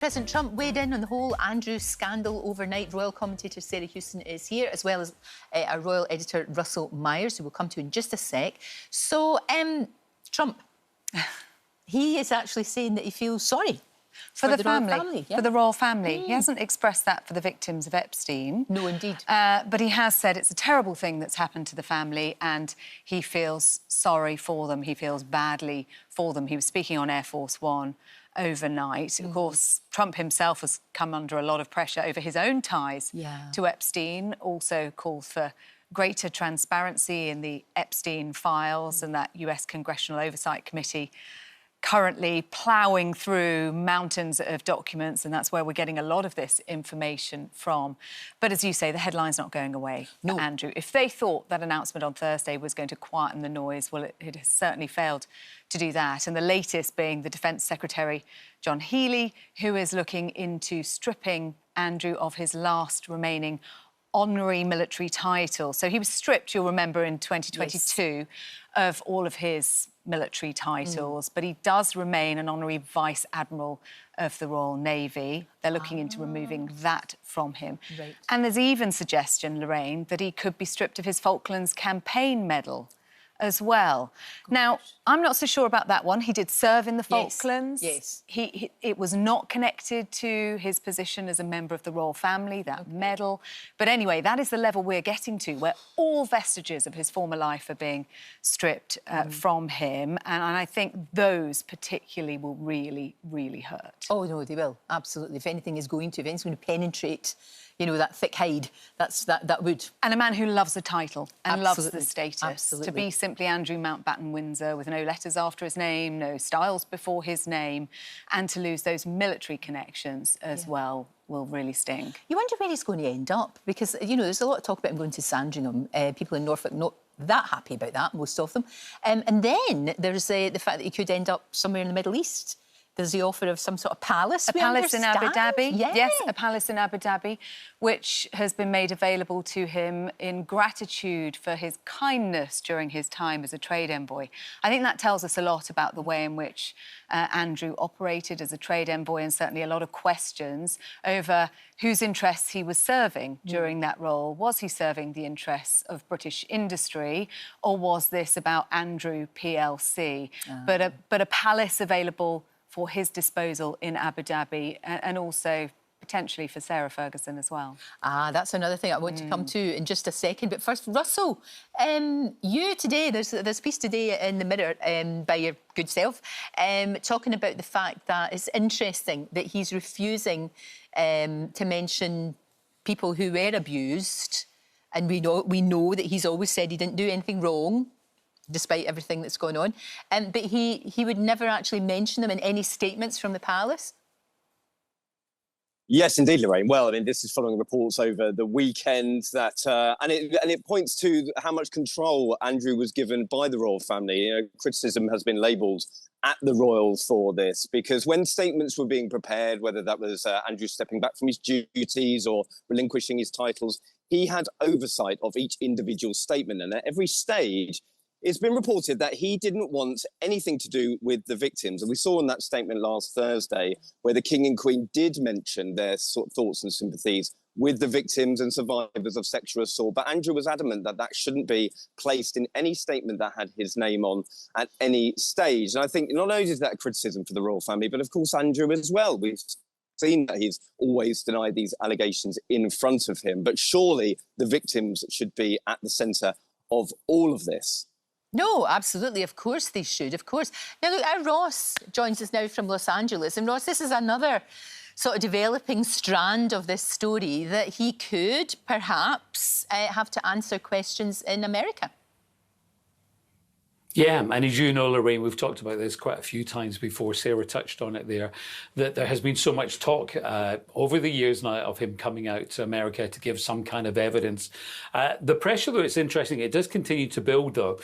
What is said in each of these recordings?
President Trump weighed in on the whole Andrew scandal overnight. Royal commentator Sarah Hewson is here, as well as our royal editor Russell Myers, who we'll come to in just a sec. So, Trump, he is actually saying that he feels sorry for the family, royal family. Yeah. For the royal family. He hasn't expressed that for the victims of Epstein. No, indeed. But he has said it's a terrible thing that's happened to the family and he feels sorry for them. He feels badly for them. He was speaking on Air Force One overnight. Of course, Trump himself has come under a lot of pressure over his own ties to Epstein, also calls for greater transparency in the Epstein files and that US Congressional Oversight Committee currently ploughing through mountains of documents, and that's where we're getting a lot of this information from. But as you say, the headline's not going away for Andrew. If they thought that announcement on Thursday was going to quieten the noise, well, it has certainly failed to do that. And the latest being the Defence Secretary, John Healey, who is looking into stripping Andrew of his last remaining honorary military title. So he was stripped, you'll remember, in 2022 of all of his military titles, but he does remain an honorary Vice Admiral of the Royal Navy. They're looking into removing that from him. Right. And there's even suggestion, Lorraine, that he could be stripped of his Falklands Campaign Medal as well. Now, I'm not so sure about that one. He did serve in the Falklands. Yes. It was not connected to his position as a member of the royal family, that medal. But anyway, that is the level we're getting to, where all vestiges of his former life are being stripped from him. And I think those particularly will really, really hurt. Oh, no, they will, absolutely. If anything is going to, if anything's going to penetrate, you know, that thick hide, that would. And a man who loves the title and loves the status. To be simply Andrew Mountbatten Windsor with no letters after his name, no styles before his name, and to lose those military connections as well will really sting. You wonder where he's going to end up, because, you know, there's a lot of talk about him going to Sandringham. People in Norfolk not that happy about that, most of them. And then there's the fact that he could end up somewhere in the Middle East. There's the offer of some sort of palace. A palace in Abu Dhabi. Yeah. Yes, a palace in Abu Dhabi, which has been made available to him in gratitude for his kindness during his time as a trade envoy. I think that tells us a lot about the way in which Andrew operated as a trade envoy, and certainly a lot of questions over whose interests he was serving during that role. Was he serving the interests of British industry, or was this about Andrew PLC? But a palace available for his disposal in Abu Dhabi, and also potentially for Sarah Ferguson as well. That's another thing I want to come to in just a second. But first, Russell, you today, there's a piece today in the Mirror by your good self, talking about the fact that it's interesting that he's refusing to mention people who were abused, and we know that he's always said he didn't do anything wrong, despite everything that's going on. But he would never actually mention them in any statements from the palace? Yes, indeed, Lorraine. Well, I mean, this is following reports over the weekend that, and it points to how much control Andrew was given by the royal family. You know, criticism has been labelled at the royals for this, because when statements were being prepared, whether that was Andrew stepping back from his duties or relinquishing his titles, he had oversight of each individual statement, and at every stage, it's been reported that he didn't want anything to do with the victims. And we saw in that statement last Thursday where the King and Queen did mention their thoughts and sympathies with the victims and survivors of sexual assault. But Andrew was adamant that that shouldn't be placed in any statement that had his name on at any stage. And I think not only is that a criticism for the royal family, but of course Andrew as well. We've seen that he's always denied these allegations in front of him. But surely the victims should be at the centre of all of this. No, absolutely. Of course they should, of course. Now, look, our Ross joins us now from Los Angeles. And, Ross, this is another sort of developing strand of this story, that he could perhaps have to answer questions in America. Yeah, and as you know, Lorraine, we've talked about this quite a few times before. Sarah touched on it there, that there has been so much talk over the years now of him coming out to America to give some kind of evidence. The pressure, though, it's interesting, it does continue to build, though,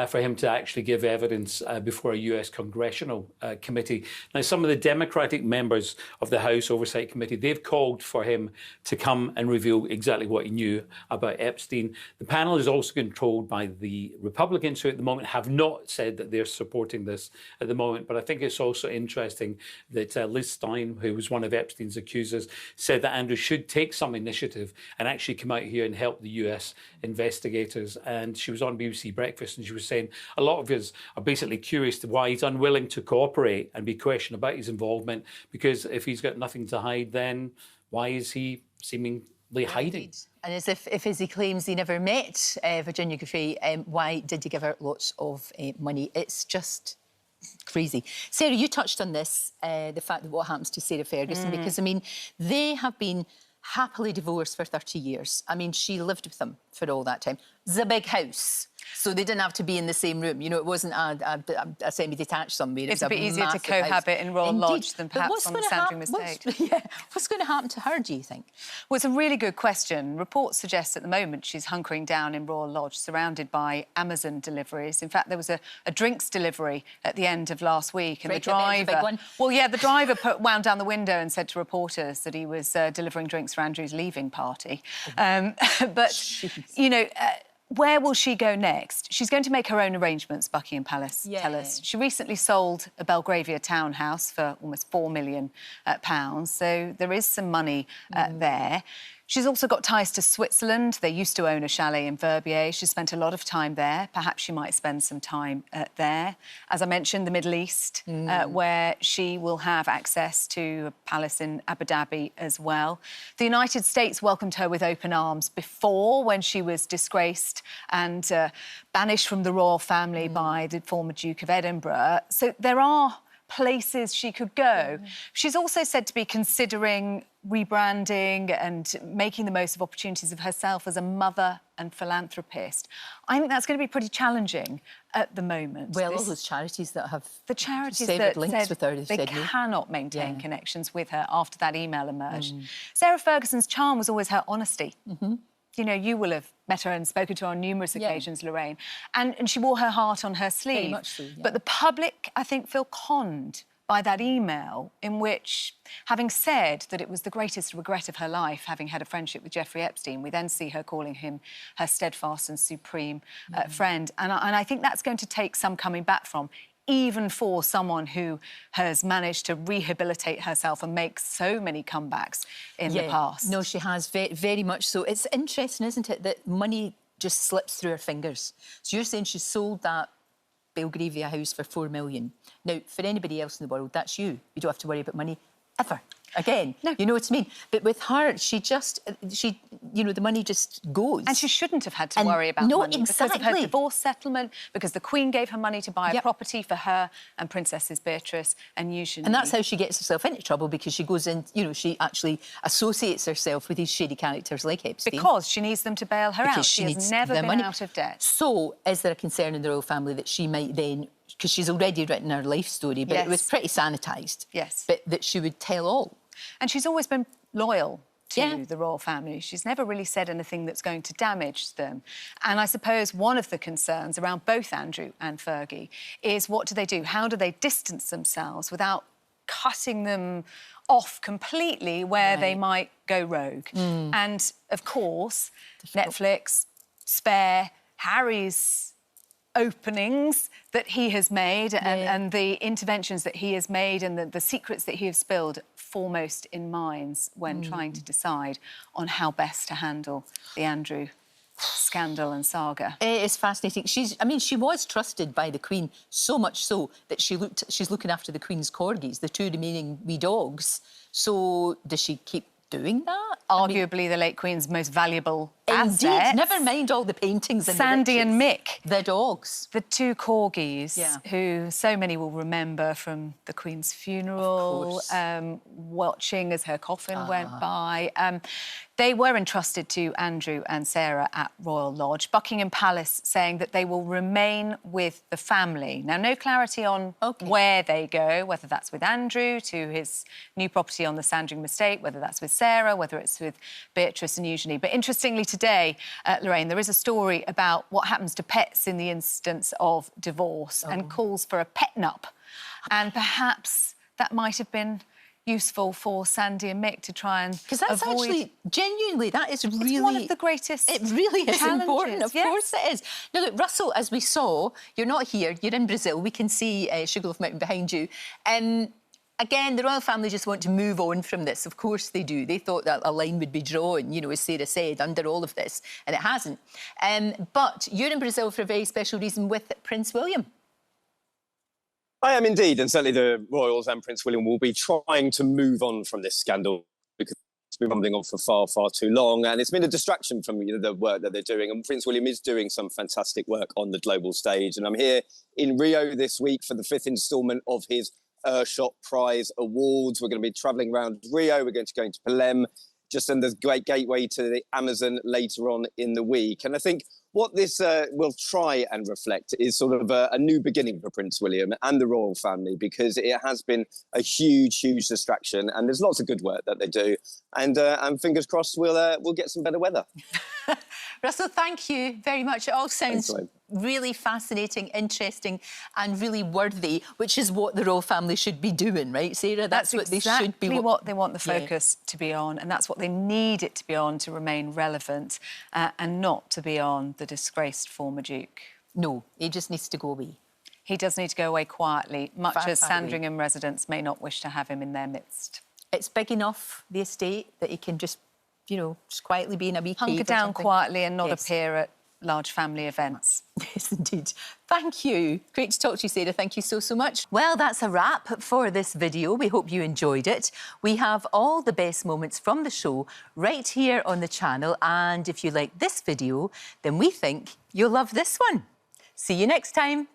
for him to actually give evidence before a US Congressional Committee. Now, some of the Democratic members of the House Oversight Committee, they've called for him to come and reveal exactly what he knew about Epstein. The panel is also controlled by the Republicans, who at the moment have not said that they're supporting this at the moment. But I think it's also interesting that Liz Stein, who was one of Epstein's accusers, said that Andrew should take some initiative and actually come out here and help the US investigators. And she was on BBC Breakfast and she was saying a lot of us are basically curious to why he's unwilling to cooperate and be questioned about his involvement, because if he's got nothing to hide, then why is he seemingly hiding? And as if as he claims he never met Virginia Giuffre, why did he give her lots of money? It's just crazy. Sarah, you touched on this, the fact that what happens to Sarah Ferguson, because, I mean, they have been happily divorced for 30 years. I mean, she lived with him for all that time. It's a big house, so they didn't have to be in the same room. You know, it wasn't a semi-detached somewhere. It's a bit easier to cohabit in Royal Lodge than perhaps on the Sandringham estate. What's going to happen to her, do you think? Well, it's a really good question. Reports suggest at the moment she's hunkering down in Royal Lodge, surrounded by Amazon deliveries. In fact, there was a drinks delivery at the end of last week, and the driver... Big one. Well, yeah, the driver wound down the window and said to reporters that he was delivering drinks for Andrew's leaving party. But, you know... where will she go next? She's going to make her own arrangements, Buckingham Palace tell us. She recently sold a Belgravia townhouse for almost £4 million, so there is some money there. She's also got ties to Switzerland. They used to own a chalet in Verbier. She spent a lot of time there. Perhaps she might spend some time there. As I mentioned, the Middle East, where she will have access to a palace in Abu Dhabi as well. The United States welcomed her with open arms before, when she was disgraced and banished from the royal family by the former Duke of Edinburgh. So there are places she could go. She's also said to be considering rebranding and making the most of opportunities of herself as a mother and philanthropist. I think that's going to be pretty challenging at the moment. Well, all those charities that have the charities severed that links said with her, they cannot maintain connections with her after that email emerged. Sarah Ferguson's charm was always her honesty. You know, you will have met her and spoken to her on numerous occasions, Lorraine. And she wore her heart on her sleeve. Very much so, yeah. But the public, I think, feel conned by that email in which, having said that it was the greatest regret of her life, having had a friendship with Jeffrey Epstein, we then see her calling him her steadfast and supreme friend. And I think that's going to take some coming back from, even for someone who has managed to rehabilitate herself and make so many comebacks in the past. No, she has, very much so. It's interesting, isn't it, that money just slips through her fingers. So you're saying she sold that Belgravia house for £4 million. Now, for anybody else in the world, that's you. You don't have to worry about money ever again. No. You know what I mean? But with her, she, you know, the money just goes. And she shouldn't have had to worry about money because of her divorce settlement, because the Queen gave her money to buy a property for her and Princesses Beatrice and Eugenie. And that's how she gets herself into trouble, because she goes in, you know, she actually associates herself with these shady characters like Epstein. Because she needs them to bail her out. She has never been out of debt. So, is there a concern in the royal family that she might then, because she's already written her life story, but it was pretty sanitised, but that she would tell all? And she's always been loyal to the royal family. She's never really said anything that's going to damage them. And I suppose one of the concerns around both Andrew and Fergie is, what do they do? How do they distance themselves without cutting them off completely where they might go rogue? And, of course, Netflix, Spare, Harry's openings that he has made and the interventions that he has made and the secrets that he has spilled foremost in minds when trying to decide on how best to handle the Andrew scandal and saga. It is fascinating. She was trusted by the Queen, so much so that she's looking after the Queen's corgis, the 2 remaining wee dogs. So does she keep doing that? Arguably the late Queen's most valuable assets. Indeed. Never mind all the paintings and Sandy and Mick. The dogs. The 2 corgis, who so many will remember from the Queen's funeral, watching as her coffin went by. They were entrusted to Andrew and Sarah at Royal Lodge. Buckingham Palace saying that they will remain with the family. Now, no clarity on where they go, whether that's with Andrew to his new property on the Sandringham estate, whether that's with Sarah, whether it's with Beatrice and Eugenie. But interestingly today, Lorraine, there is a story about what happens to pets in the instance of divorce and calls for a pet-nup. And perhaps that might have been useful for Sandy and Mick to try and Because that's avoid... actually, genuinely, that is really... It's one of the greatest It really is important, of yes. course it is. Now, look, Russell, as we saw, you're not here, you're in Brazil. We can see Sugarloaf Mountain behind you. Again, the royal family just want to move on from this. Of course they do. They thought that a line would be drawn, you know, as Sarah said, under all of this, and it hasn't. But you're in Brazil for a very special reason with Prince William. I am indeed, and certainly the royals and Prince William will be trying to move on from this scandal because it's been rumbling on for far, far too long, and it's been a distraction from the work that they're doing. And Prince William is doing some fantastic work on the global stage, and I'm here in Rio this week for the 5th instalment of his Earthshot Prize Awards. We're going to be travelling around Rio. We're going to go into Pelém, just on the great gateway to the Amazon later on in the week. And I think what this will try and reflect is sort of a new beginning for Prince William and the royal family, because it has been a huge, huge distraction, and there's lots of good work that they do. And fingers crossed we'll get some better weather. Russell, thank you very much. It all sounds really fascinating, interesting and really worthy, which is what the royal family should be doing, right, Sarah? That's what they should be. What they want the focus to be on, and that's what they need it to be on to remain relevant and not to be on the disgraced former Duke. No, he just needs to go away. He does need to go away quietly, much Far, as far Sandringham residents may not wish to have him in their midst. It's big enough, the estate, that he can just, you know, just quietly be in a wee cave Hunker or down something. quietly and not appear at large family events. Yes, indeed. Thank you. Great to talk to you, Sarah. Thank you so, so much. Well, that's a wrap for this video. We hope you enjoyed it. We have all the best moments from the show right here on the channel. And if you like this video, then we think you'll love this one. See you next time.